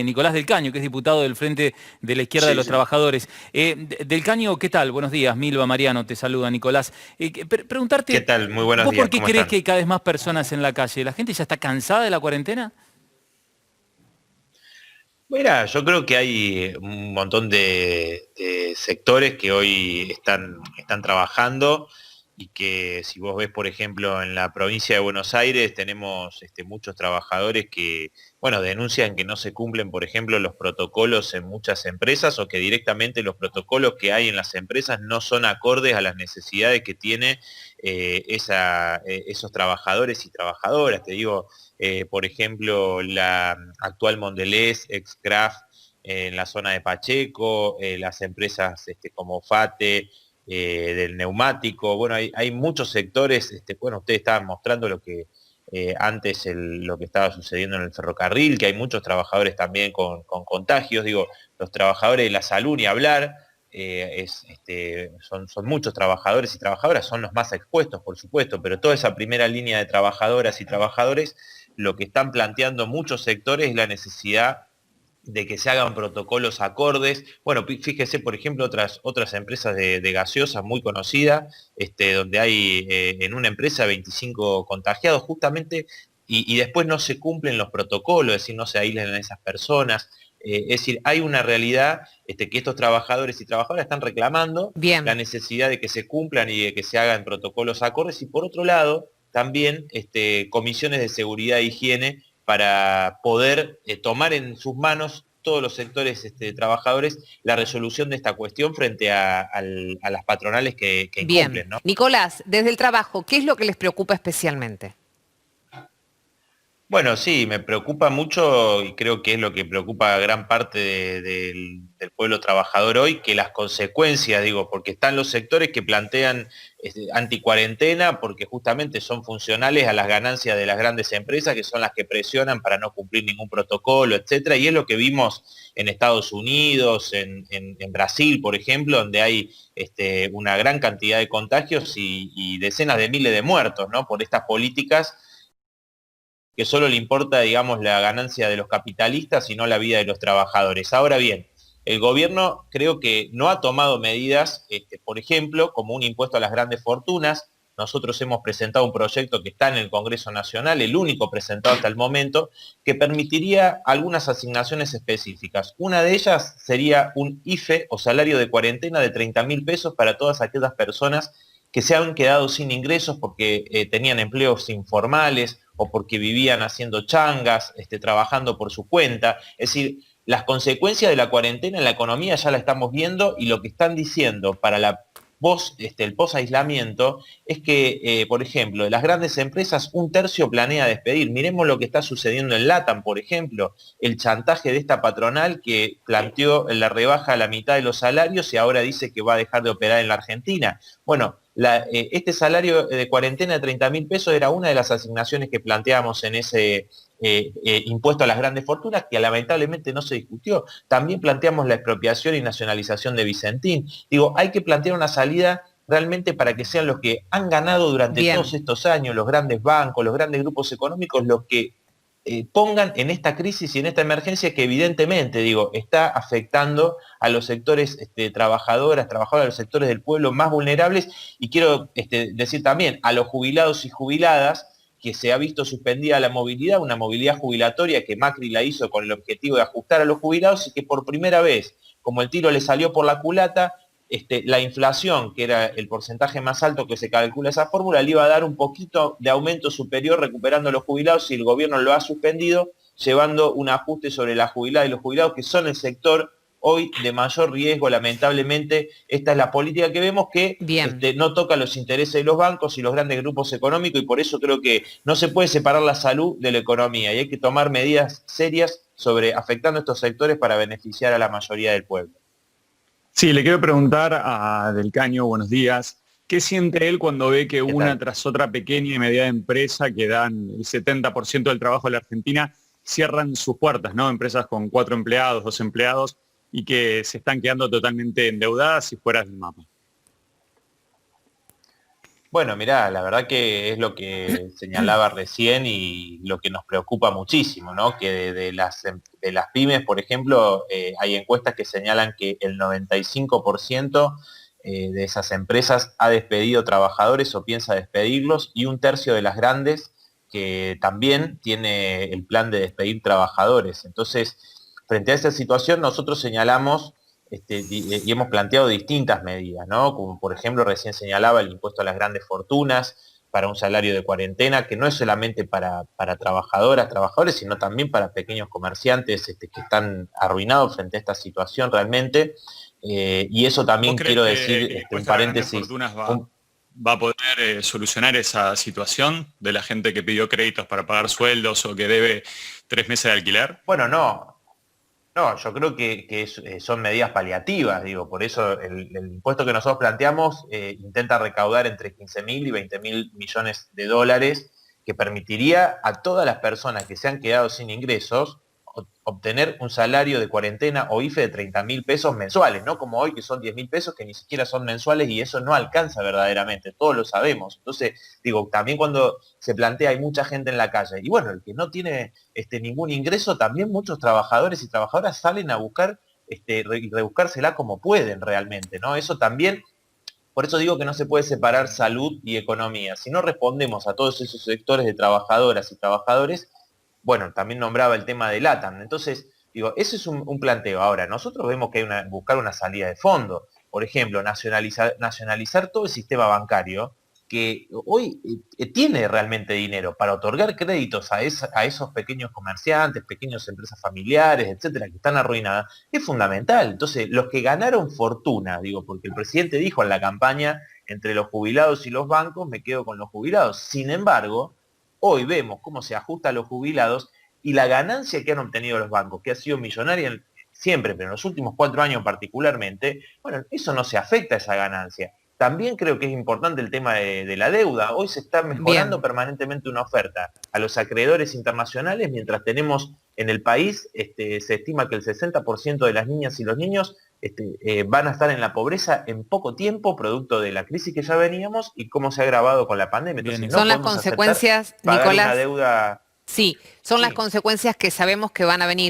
Nicolás Del Caño, que es diputado del Frente de la Izquierda de Sí, los sí. Trabajadores. Del Caño, ¿qué tal? Buenos días, Milva, Mariano, te saluda, Nicolás. ¿Qué Preguntarte, tal? Muy buenos ¿vos por días, qué ¿cómo crees que están? hay cada vez más personas en la calle? ¿La gente ya está cansada de la cuarentena? Mira, yo creo que hay un montón de sectores que hoy están trabajando y que si vos ves, por ejemplo, en la provincia de Buenos Aires tenemos muchos trabajadores que, bueno, denuncian que no se cumplen, por ejemplo, los protocolos en muchas empresas o que directamente los protocolos que hay en las empresas no son acordes a las necesidades que tiene esos trabajadores y trabajadoras. Te digo, por ejemplo, la actual Mondelez, ex-Kraft, en la zona de Pacheco, las empresas como FATE, del neumático. Bueno, hay muchos sectores, bueno, ustedes estaban mostrando lo que antes lo que estaba sucediendo en el ferrocarril, que hay muchos trabajadores también con contagios, digo, los trabajadores de la salud ni hablar. Son muchos trabajadores y trabajadoras, son los más expuestos, por supuesto, pero toda esa primera línea de trabajadoras y trabajadores, lo que están planteando muchos sectores es la necesidad de que se hagan protocolos acordes. Bueno, fíjese, por ejemplo, otras empresas de gaseosas muy conocidas, donde hay en una empresa 25 contagiados justamente, y después no se cumplen los protocolos, es decir, no se aíslan a esas personas. Es decir, hay una realidad que estos trabajadores y trabajadoras están reclamando la Bien. necesidad de que se cumplan y de que se hagan protocolos acordes, y por otro lado, también comisiones de seguridad e higiene para poder tomar en sus manos todos los sectores trabajadores la resolución de esta cuestión frente a las patronales que Bien. incumplen, ¿no? Nicolás, desde el trabajo, ¿qué es lo que les preocupa especialmente? Bueno, sí, me preocupa mucho y creo que es lo que preocupa a gran parte del pueblo trabajador hoy, que las consecuencias, digo, porque están los sectores que plantean anticuarentena porque justamente son funcionales a las ganancias de las grandes empresas, que son las que presionan para no cumplir ningún protocolo, etcétera, y es lo que vimos en Estados Unidos, en Brasil, por ejemplo, donde hay una gran cantidad de contagios y decenas de miles de muertos, ¿no? Por estas políticas que solo le importa, digamos, la ganancia de los capitalistas y no la vida de los trabajadores. Ahora bien, el gobierno creo que no ha tomado medidas, por ejemplo, como un impuesto a las grandes fortunas. Nosotros hemos presentado un proyecto que está en el Congreso Nacional, el único presentado hasta el momento, que permitiría algunas asignaciones específicas. Una de ellas sería un IFE o salario de cuarentena de 30.000 pesos para todas aquellas personas que se han quedado sin ingresos porque tenían empleos informales o porque vivían haciendo changas, trabajando por su cuenta. Es decir, las consecuencias de la cuarentena en la economía ya la estamos viendo, y lo que están diciendo para el post-aislamiento es que, por ejemplo, de las grandes empresas, un tercio planea despedir. Miremos lo que está sucediendo en LATAM, por ejemplo, el chantaje de esta patronal que planteó la rebaja a la mitad de los salarios y ahora dice que va a dejar de operar en la Argentina. Bueno, este salario de cuarentena de 30.000 pesos era una de las asignaciones que planteábamos en ese impuesto a las grandes fortunas, que lamentablemente no se discutió. También planteamos la expropiación y nacionalización de Vicentín. Digo, hay que plantear una salida realmente para que sean los que han ganado durante todos Bien. estos años, los grandes bancos, los grandes grupos económicos, los que pongan en esta crisis y en esta emergencia que evidentemente, digo, está afectando a los sectores trabajadores, a los sectores del pueblo más vulnerables, y quiero decir también a los jubilados y jubiladas, que se ha visto suspendida la movilidad, una movilidad jubilatoria que Macri la hizo con el objetivo de ajustar a los jubilados, y que por primera vez, como el tiro le salió por la culata, la inflación, que era el porcentaje más alto que se calcula esa fórmula, le iba a dar un poquito de aumento superior recuperando a los jubilados, y el gobierno lo ha suspendido, llevando un ajuste sobre la jubilada y los jubilados, que son el sector hoy de mayor riesgo. Lamentablemente, esta es la política que vemos, que Bien. no toca los intereses de los bancos y los grandes grupos económicos, y por eso creo que no se puede separar la salud de la economía, y hay que tomar medidas serias sobre afectando a estos sectores para beneficiar a la mayoría del pueblo. Sí, le quiero preguntar a Del Caño, buenos días, ¿qué siente él cuando ve que ¿Qué una tal? tras otra pequeña y mediana empresa que dan el 70% del trabajo de la Argentina cierran sus puertas, ¿no? Empresas con 4 empleados, 2 empleados, y que se están quedando totalmente endeudadas y fuera del mapa? Bueno, mirá, la verdad que es lo que señalaba recién y lo que nos preocupa muchísimo, ¿no? Que de las pymes, por ejemplo, hay encuestas que señalan que el 95% de esas empresas ha despedido trabajadores o piensa despedirlos, y un tercio de las grandes que también tiene el plan de despedir trabajadores. Entonces, frente a esa situación, nosotros señalamos y hemos planteado distintas medidas, ¿no? Como por ejemplo recién señalaba el impuesto a las grandes fortunas para un salario de cuarentena, que no es solamente para trabajadoras, trabajadores, sino también para pequeños comerciantes que están arruinados frente a esta situación realmente. Y eso ¿Vos también crees quiero que decir, el un impuesto a las grandes paréntesis, fortunas va a poder solucionar esa situación de la gente que pidió créditos para pagar sueldos o que debe 3 meses de alquiler? bueno, no. No, yo creo son medidas paliativas, digo, por eso el impuesto que nosotros planteamos intenta recaudar entre 15.000 y 20.000 millones de dólares, que permitiría a todas las personas que se han quedado sin ingresos obtener un salario de cuarentena o IFE de 30.000 pesos mensuales, no como hoy que son 10.000 pesos que ni siquiera son mensuales, y eso no alcanza verdaderamente, todos lo sabemos. Entonces, digo, también cuando se plantea hay mucha gente en la calle, y bueno, el que no tiene ningún ingreso, también muchos trabajadores y trabajadoras salen a buscar y rebuscársela como pueden realmente, ¿no? Eso también, por eso digo que no se puede separar salud y economía. Si no respondemos a todos esos sectores de trabajadoras y trabajadores, bueno, también nombraba el tema de LATAM. Entonces, digo, ese es un planteo. Ahora, nosotros vemos que hay buscar una salida de fondo. Por ejemplo, nacionalizar todo el sistema bancario, que hoy tiene realmente dinero para otorgar créditos a esos pequeños comerciantes, pequeñas empresas familiares, etcétera, que están arruinadas, es fundamental. Entonces, los que ganaron fortuna, digo, porque el presidente dijo en la campaña, entre los jubilados y los bancos, me quedo con los jubilados. Sin embargo, hoy vemos cómo se ajusta a los jubilados y la ganancia que han obtenido los bancos, que ha sido millonaria siempre, pero en los últimos 4 años particularmente, bueno, eso no se afecta a esa ganancia. También creo que es importante el tema de la deuda. Hoy se está mejorando Bien. permanentemente una oferta a los acreedores internacionales, mientras tenemos en el país, se estima que el 60% de las niñas y los niños van a estar en la pobreza en poco tiempo, producto de la crisis que ya veníamos y cómo se ha agravado con la pandemia. Bien, Entonces no Son las podemos aceptar consecuencias, pagar una Nicolás. deuda. Sí, son las Sí. consecuencias que sabemos que van a venir.